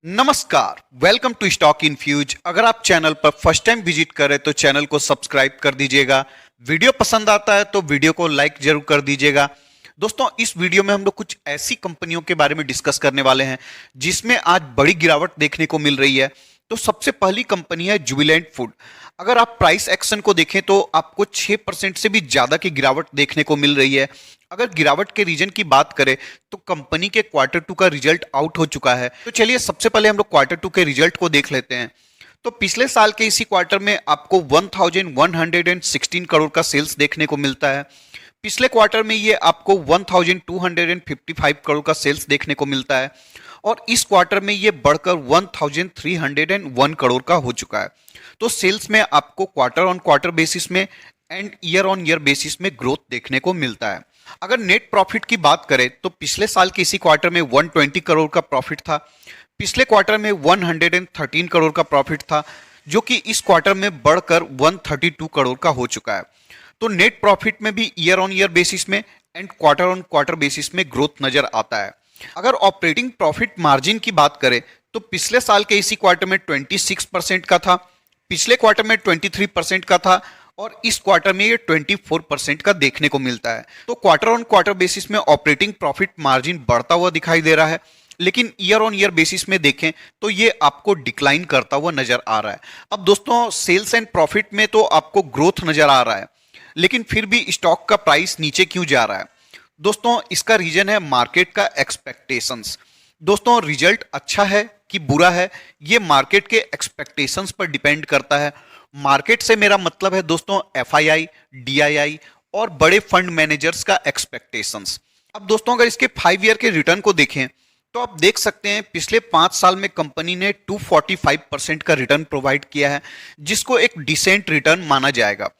नमस्कार, welcome to stock infuse. अगर आप चैनल पर फर्स्ट टाइम विजिट करें तो चैनल को सब्सक्राइब कर दीजिएगा। वीडियो पसंद आता है तो वीडियो को लाइक जरूर कर दीजिएगा। दोस्तों, इस वीडियो में हम लोग कुछ ऐसी कंपनियों के बारे में डिस्कस करने वाले हैं जिसमें आज बड़ी गिरावट देखने को मिल रही है। तो सबसे पहली कंपनी है जुबिलेंट फूड। अगर आप प्राइस एक्शन को देखें तो आपको 6% से भी ज्यादा की गिरावट देखने को मिल रही है। अगर गिरावट के रीजन की बात करें तो कंपनी के क्वार्टर टू का रिजल्ट आउट हो चुका है। तो चलिए सबसे पहले हम लोग क्वार्टर टू के रिजल्ट को देख लेते हैं। तो पिछले साल के इसी क्वार्टर में आपको 1116 करोड़ का सेल्स देखने को मिलता है। पिछले क्वार्टर में ये आपको 1255 करोड़ का सेल्स देखने को मिलता है और इस क्वार्टर में ये बढ़कर 1301 करोड़ का हो चुका है। तो सेल्स में आपको क्वार्टर ऑन क्वार्टर बेसिस में and year on year basis में ग्रोथ देखने को मिलता है। अगर नेट प्रॉफिट की बात करें तो पिछले साल के इसी क्वार्टर में 120 करोड़ का प्रॉफिट था। पिछले क्वार्टर में 113 करोड़ का प्रॉफिट था, जो कि इस क्वार्टर में बढ़कर 132 करोड़ का हो चुका है। तो नेट प्रॉफिट में भी ईयर ऑन ईयर बेसिस में and quarter on quarter basis में ग्रोथ नजर आता है। अगर ऑपरेटिंग प्रॉफिट मार्जिन की बात करें तो पिछले साल के इसी क्वार्टर में 26% का था, पिछले क्वार्टर में 23% का था और इस क्वार्टर में ये 24% का देखने को मिलता है। तो क्वार्टर ऑन क्वार्टर बेसिस में ऑपरेटिंग प्रॉफिट मार्जिन बढ़ता हुआ दिखाई दे रहा है, लेकिन ईयर ऑन ईयर बेसिस में देखें तो ये आपको डिक्लाइन करता हुआ नजर आ रहा है। अब दोस्तों, सेल्स एंड प्रॉफिट में तो आपको ग्रोथ नजर आ रहा है, लेकिन फिर भी स्टॉक का प्राइस नीचे क्यों जा रहा है? दोस्तों, इसका रीजन है मार्केट का एक्सपेक्टेशंस। दोस्तों, रिजल्ट अच्छा है कि बुरा है, ये मार्केट के एक्सपेक्टेशंस पर डिपेंड करता है। मार्केट से मेरा मतलब है दोस्तों एफआईआई, डीआईआई और बड़े फंड मैनेजर्स का एक्सपेक्टेशंस। अब दोस्तों, अगर इसके 5 ईयर के रिटर्न को देखें तो आप देख सकते हैं पिछले 5 साल में कंपनी ने 245% का रिटर्न प्रोवाइड किया है, जिसको एक डिसेंट रिटर्न माना जाएगा।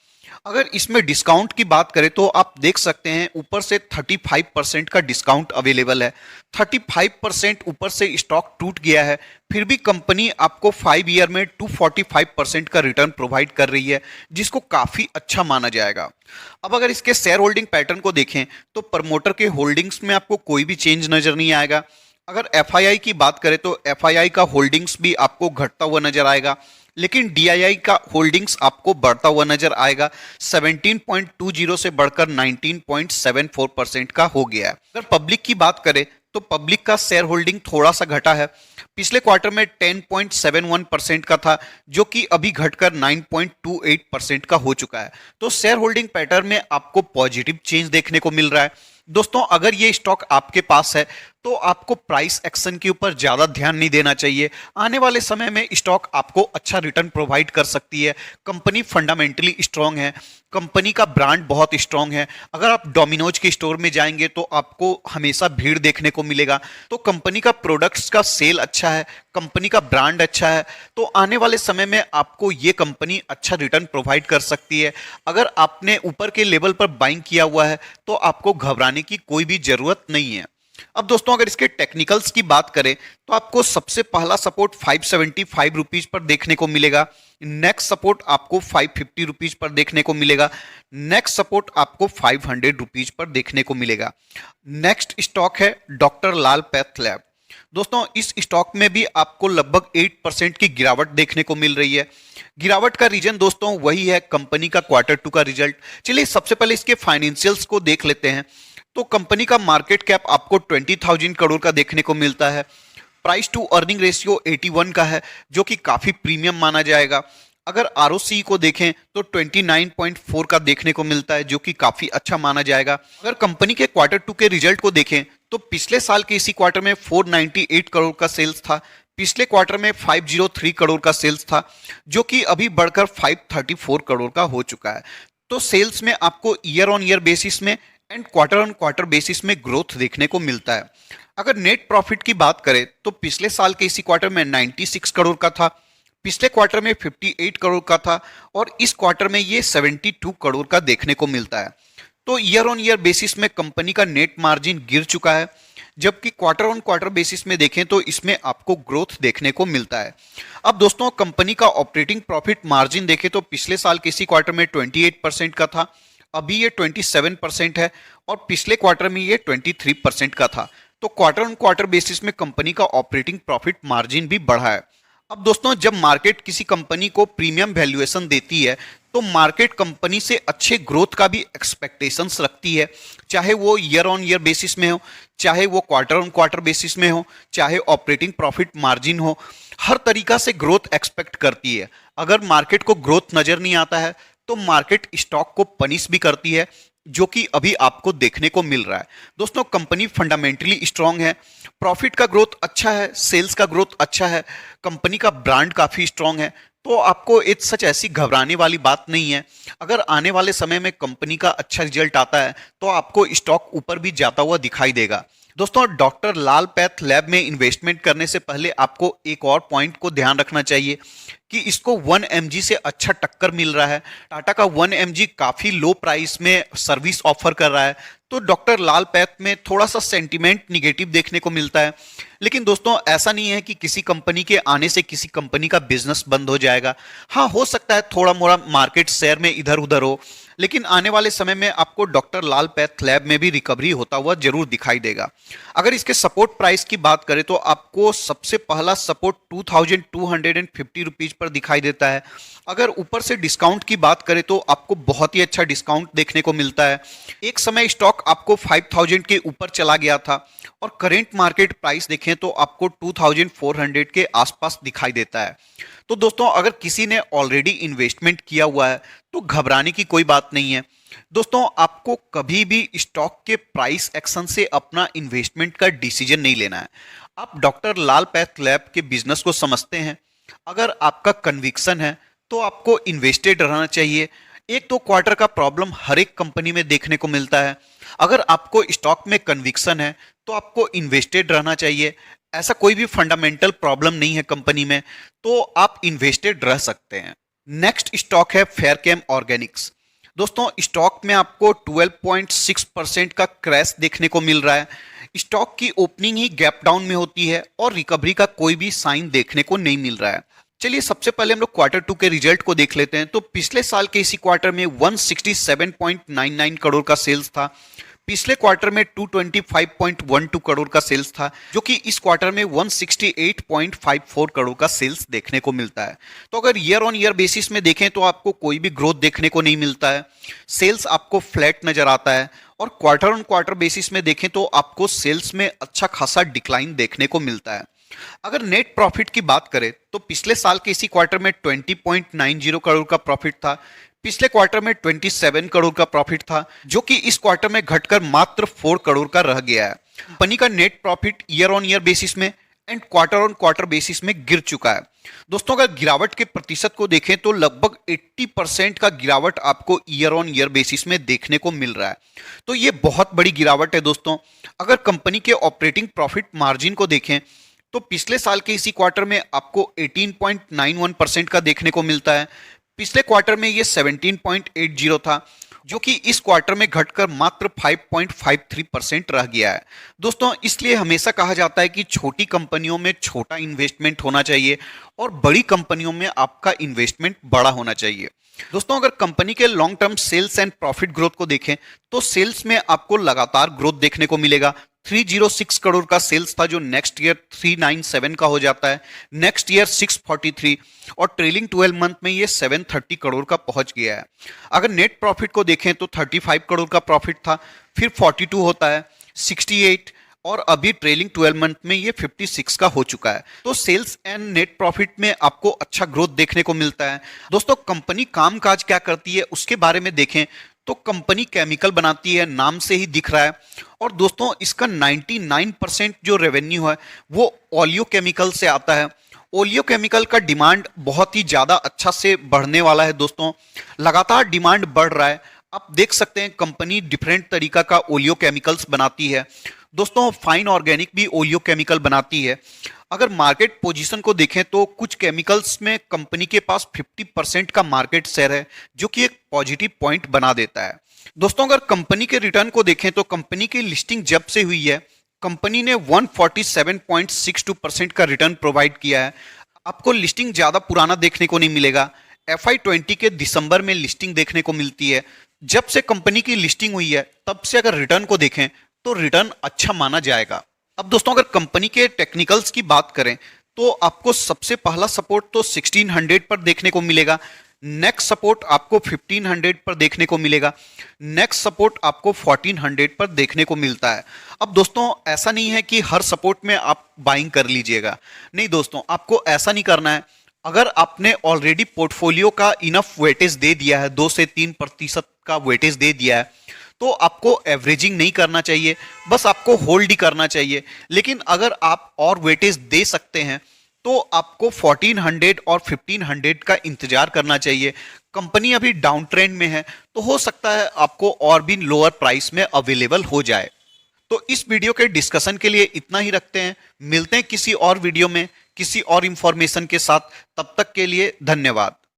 अगर इसमें डिस्काउंट की बात करें तो आप देख सकते हैं ऊपर से 35% का डिस्काउंट अवेलेबल है। 35% ऊपर से स्टॉक टूट गया है, फिर भी कंपनी आपको 5 ईयर में 245% का रिटर्न प्रोवाइड कर रही है, जिसको काफी अच्छा माना जाएगा। अब अगर इसके शेयर होल्डिंग पैटर्न को देखें तो प्रमोटर के होल्डिंग्स में आपको कोई भी चेंज नजर नहीं आएगा। अगर एफआईआई की बात करें तो एफआईआई का होल्डिंग्स भी आपको घटता हुआ नजर आएगा, लेकिन डीआईआई का होल्डिंग्स आपको बढ़ता हुआ नजर आएगा। 17.20 से बढ़कर 19.74% का हो गया है। अगर पब्लिक की बात करें तो पब्लिक का शेयर होल्डिंग थोड़ा सा घटा है। पिछले क्वार्टर में 10.71% का था, जो कि अभी घटकर 9.28% का हो चुका है। तो शेयर होल्डिंग पैटर्न में आपको पॉजिटिव चेंज देखने को मिल रहा है। दोस्तों, अगर ये स्टॉक आपके पास है तो आपको प्राइस एक्शन के ऊपर ज्यादा ध्यान नहीं देना चाहिए। आने वाले समय में स्टॉक आपको अच्छा रिटर्न प्रोवाइड कर सकती है। कंपनी फंडामेंटली स्ट्रांग है, कंपनी का ब्रांड बहुत स्ट्रांग है। अगर आप डोमिनोज के स्टोर में जाएंगे तो आपको हमेशा भीड़ देखने को मिलेगा। तो कंपनी का प्रोडक्ट्स का सेल अच्छा है, कंपनी का ब्रांड अच्छा है, तो आने वाले समय में आपको ये कंपनी अच्छा रिटर्न प्रोवाइड कर सकती है। अगर आपने ऊपर के लेवल पर बाइंग किया हुआ है तो आपको घबराने की कोई भी जरूरत नहीं है। अब दोस्तों, अगर इसके टेक्निकल्स की बात करें तो आपको सबसे पहला सपोर्ट 575 रुपीज पर देखने को मिलेगा। नेक्स्ट सपोर्ट आपको 550 रुपीज पर देखने को मिलेगा। नेक्स्ट सपोर्ट आपको 500 रुपीज पर देखने को मिलेगा। नेक्स्ट स्टॉक है डॉक्टर लाल पैथ लैब। दोस्तों, इस स्टॉक में भी आपको लगभग 8% की गिरावट देखने को मिल रही है। गिरावट का रीजन दोस्तों वही है कंपनी का क्वार्टर टू का रिजल्ट। चलिए सबसे पहले इसके फाइनेंशियल्स को देख लेते हैं। तो कंपनी का मार्केट कैप आपको 20,000 करोड़ का देखने को मिलता है। प्राइस टू अर्निंग रेशियो 81 का है, जो कि काफी प्रीमियम माना जाएगा। अगर आरओसी को देखें तो 29.4 का देखने को मिलता है, जो कि काफी अच्छा माना जाएगा। अगर कंपनी के क्वार्टर टू के रिजल्ट को देखें तो पिछले साल के इसी क्वार्टर में 498 करोड़ का सेल्स था, पिछले क्वार्टर में 503 करोड़ का सेल्स था, जो कि अभी बढ़कर 534 करोड़ का हो चुका है। तो सेल्स में आपको ईयर ऑन ईयर बेसिस में and quarter on quarter basis में ग्रोथ देखने को मिलता है। अगर नेट प्रॉफिट की बात करें तो पिछले साल के इसी क्वार्टर में 96 करोड़ का था, पिछले क्वार्टर में 58 करोड़ का था और इस क्वार्टर में ये 72 करोड़ का देखने को मिलता है। तो ईयर ऑन ईयर बेसिस में कंपनी का नेट मार्जिन गिर चुका है, जबकि क्वार्टर ऑन क्वार्टर बेसिस में देखें तो इसमें आपको ग्रोथ देखने को मिलता है। अब दोस्तों, कंपनी का ऑपरेटिंग प्रॉफिट मार्जिन देखें तो पिछले साल के इसी क्वार्टर में 28% का था, अभी ये 27% है और पिछले क्वार्टर में ये 23% का था। तो क्वार्टर ऑन क्वार्टर बेसिस में कंपनी का ऑपरेटिंग प्रॉफिट मार्जिन भी बढ़ा है। अब दोस्तों, जब मार्केट किसी कंपनी को प्रीमियम वैल्यूएशन देती है तो मार्केट कंपनी से अच्छे ग्रोथ का भी एक्सपेक्टेशंस रखती है, चाहे वो ईयर ऑन ईयर बेसिस में हो, चाहे वो क्वार्टर ऑन क्वार्टर बेसिस में हो, चाहे ऑपरेटिंग प्रॉफिट मार्जिन हो, हर तरीका से ग्रोथ एक्सपेक्ट करती है। अगर मार्केट को ग्रोथ नजर नहीं आता है तो मार्केट स्टॉक को पनिश भी करती है, जो कि अभी आपको देखने को मिल रहा है। दोस्तों, कंपनी फंडामेंटली स्ट्रांग है, प्रॉफिट का ग्रोथ अच्छा है, सेल्स का ग्रोथ अच्छा है, कंपनी का ब्रांड काफी स्ट्रांग है, तो आपको एक सच ऐसी घबराने वाली बात नहीं है। अगर आने वाले समय में कंपनी का अच्छा रिजल्ट आता है तो आपको स्टॉक ऊपर भी जाता हुआ दिखाई देगा। दोस्तों, डॉक्टर लाल पैथ लैब में इन्वेस्टमेंट करने से पहले आपको एक और पॉइंट को ध्यान रखना चाहिए कि इसको 1 mg से अच्छा टक्कर मिल रहा है। टाटा का 1 mg काफी लो प्राइस में सर्विस ऑफर कर रहा है, तो डॉक्टर लाल पैथ में थोड़ा सा सेंटीमेंट निगेटिव देखने को मिलता है। लेकिन दोस्तों, ऐसा नहीं है कि किसी कंपनी के आने से किसी कंपनी का बिजनेस बंद हो जाएगा। हाँ, हो सकता है थोड़ा मोड़ा मार्केट शेयर में इधर उधर हो, लेकिन आने वाले समय में आपको डॉक्टर लाल पैथ लैब में भी रिकवरी होता हुआ जरूर दिखाई देगा। अगर इसके सपोर्ट प्राइस की बात करें तो आपको सबसे पहला सपोर्ट 2250 रुपीज पर दिखाई देता है। अगर ऊपर से डिस्काउंट की बात करें तो आपको बहुत ही अच्छा डिस्काउंट देखने को मिलता है। एक समय स्टॉक आपको 5000 के ऊपर चला गया था और करेंट मार्केट प्राइस देखें तो आपको 2400 के आसपास दिखाई देता है। तो दोस्तों, अगर किसी ने ऑलरेडी इन्वेस्टमेंट किया हुआ है तो घबराने की कोई बात नहीं है। दोस्तों, आपको कभी भी स्टॉक के प्राइस एक्शन से अपना इन्वेस्टमेंट का डिसीजन नहीं लेना है। आप डॉक्टर लाल पैथ लैब के बिजनेस को समझते हैं, अगर आपका कन्विक्शन है तो आपको इन्वेस्टेड रहना चाहिए। एक दो क्वार्टर का प्रॉब्लम हर एक कंपनी में देखने को मिलता है। अगर आपको स्टॉक में कन्विक्शन है तो आपको इन्वेस्टेड रहना चाहिए। ऐसा कोई भी फंडामेंटल प्रॉब्लम नहीं है कंपनी में, तो आप इन्वेस्टेड रह सकते हैं। नेक्स्ट स्टॉक है फेयरकेम ऑर्गेनिक्स। दोस्तों, स्टॉक में आपको 12.6% का क्रैश देखने को मिल रहा है। स्टॉक की ओपनिंग ही गैप डाउन में होती है और रिकवरी का कोई भी साइन देखने को नहीं मिल रहा है। चलिए, सबसे पहले हम लोग क्वार्टर 2 के रिजल्ट को देख लेते हैं। तो पिछले साल के इसी क्वार्टर में 167.99 करोड़ का सेल्स था। पिछले क्वार्टर में 225.12 करोड़ का सेल्स था, जो कि इस क्वार्टर में 168.54 करोड़ का सेल्स देखने को मिलता है। तो अगर ईयर ऑन ईयर बेसिस में देखें तो आपको कोई भी ग्रोथ देखने को नहीं मिलता है, सेल्स आपको फ्लैट नजर आता है। और क्वार्टर ऑन क्वार्टर बेसिस में देखें तो आपको सेल्स में अच्छा खासा डिक्लाइन देखने को मिलता है। अगर नेट प्रॉफिट की बात करें तो पिछले साल के इसी क्वार्टर में 20.90 करोड़ का प्रॉफिट था। पिछले क्वार्टर में 27 करोड़ का प्रॉफिट था, जो कि इस क्वार्टर में घटकर मात्र 4 करोड़ का रह गया है। कंपनी का net profit year on year basis में and quarter on quarter basis में गिर चुका है। दोस्तों, अगर गिरावट के प्रतिशत को देखें तो लगभग 80% का गिरावट आपको ईयर ऑन ईयर बेसिस में देखने को मिल रहा है। तो ये बहुत बड़ी गिरावट है। दोस्तों, अगर कंपनी के ऑपरेटिंग प्रॉफिट मार्जिन को देखें तो पिछले साल के इसी क्वार्टर में आपको 18.91% का देखने को मिलता है। पिछले क्वार्टर में ये 17.80 था, जो कि इस क्वार्टर में घटकर मात्र 5.53% रह गया है। दोस्तों, इसलिए हमेशा कहा जाता है कि छोटी कंपनियों में छोटा इन्वेस्टमेंट होना चाहिए और बड़ी कंपनियों में आपका इन्वेस्टमेंट बड़ा होना चाहिए। दोस्तों, अगर कंपनी के long term sales and profit growth को देखें तो सेल्स में आपको लगातार ग्रोथ देखने को मिलेगा। 306 करोड़ का सेल्स था, जो नेक्स्ट ईयर 397 का हो जाता है, नेक्स्ट ईयर 643, और ट्रेलिंग 12 मंथ में ये 730 करोड़ का पहुंच गया है। अगर नेट प्रॉफिट को देखें तो 35 करोड़ का प्रॉफिट था, फिर 42 होता है, 68, और अभी ट्रेलिंग 12 मंथ में ये 56 का हो चुका है। तो सेल्स एंड नेट प्रॉफिट में आपको अच्छा ग्रोथ देखने को मिलता है। दोस्तों, कंपनी कामकाज क्या करती है उसके बारे में देखें तो कंपनी केमिकल बनाती है, नाम से ही दिख रहा है। और दोस्तों, इसका 99% जो रेवेन्यू है वो ओलियो केमिकल से आता है। ओलियो केमिकल का डिमांड बहुत ही ज्यादा अच्छा से बढ़ने वाला है। दोस्तों, लगातार डिमांड बढ़ रहा है। आप देख सकते हैं कंपनी डिफरेंट तरीका का ओलियो केमिकल्स बनाती है। दोस्तों, फाइन ऑर्गेनिक भी ओलियो केमिकल बनाती है। अगर मार्केट पोजीशन को देखें तो कुछ केमिकल्स में कंपनी के पास 50% का मार्केट शेयर है, जो कि एक पॉजिटिव पॉइंट बना देता है। दोस्तों, अगर कंपनी के रिटर्न को देखें तो कंपनी की लिस्टिंग जब से हुई है कंपनी ने 147.62% का रिटर्न प्रोवाइड किया है। आपको लिस्टिंग ज्यादा पुराना देखने को नहीं मिलेगा। FY20 के दिसंबर में लिस्टिंग देखने को मिलती है। जब से कंपनी की लिस्टिंग हुई है तब से अगर रिटर्न को देखें तो रिटर्न अच्छा माना जाएगा। अब दोस्तों अगर कंपनी के टेक्निकल्स की बात करें तो आपको सबसे पहला सपोर्ट तो 1600 पर देखने को मिलेगा। नेक्स्ट सपोर्ट आपको 1500 पर देखने को मिलेगा। नेक्स्ट सपोर्ट आपको 1400 पर देखने को मिलता है। अब दोस्तों ऐसा नहीं है कि हर सपोर्ट में आप बाइंग कर लीजिएगा, नहीं दोस्तों, आपको ऐसा नहीं करना है। अगर आपने ऑलरेडी पोर्टफोलियो का इनफ वेटेज दे दिया है, 2 से 3% का वेटेज दे दिया है, तो आपको एवरेजिंग नहीं करना चाहिए, बस आपको होल्ड ही करना चाहिए। लेकिन अगर आप और वेटेज दे सकते हैं तो आपको 1400 और 1500 का इंतजार करना चाहिए। कंपनी अभी डाउन ट्रेंड में है तो हो सकता है आपको और भी लोअर प्राइस में अवेलेबल हो जाए। तो इस वीडियो के डिस्कशन के लिए इतना ही रखते हैं। मिलते हैं किसी और वीडियो में किसी और इंफॉर्मेशन के साथ। तब तक के लिए धन्यवाद।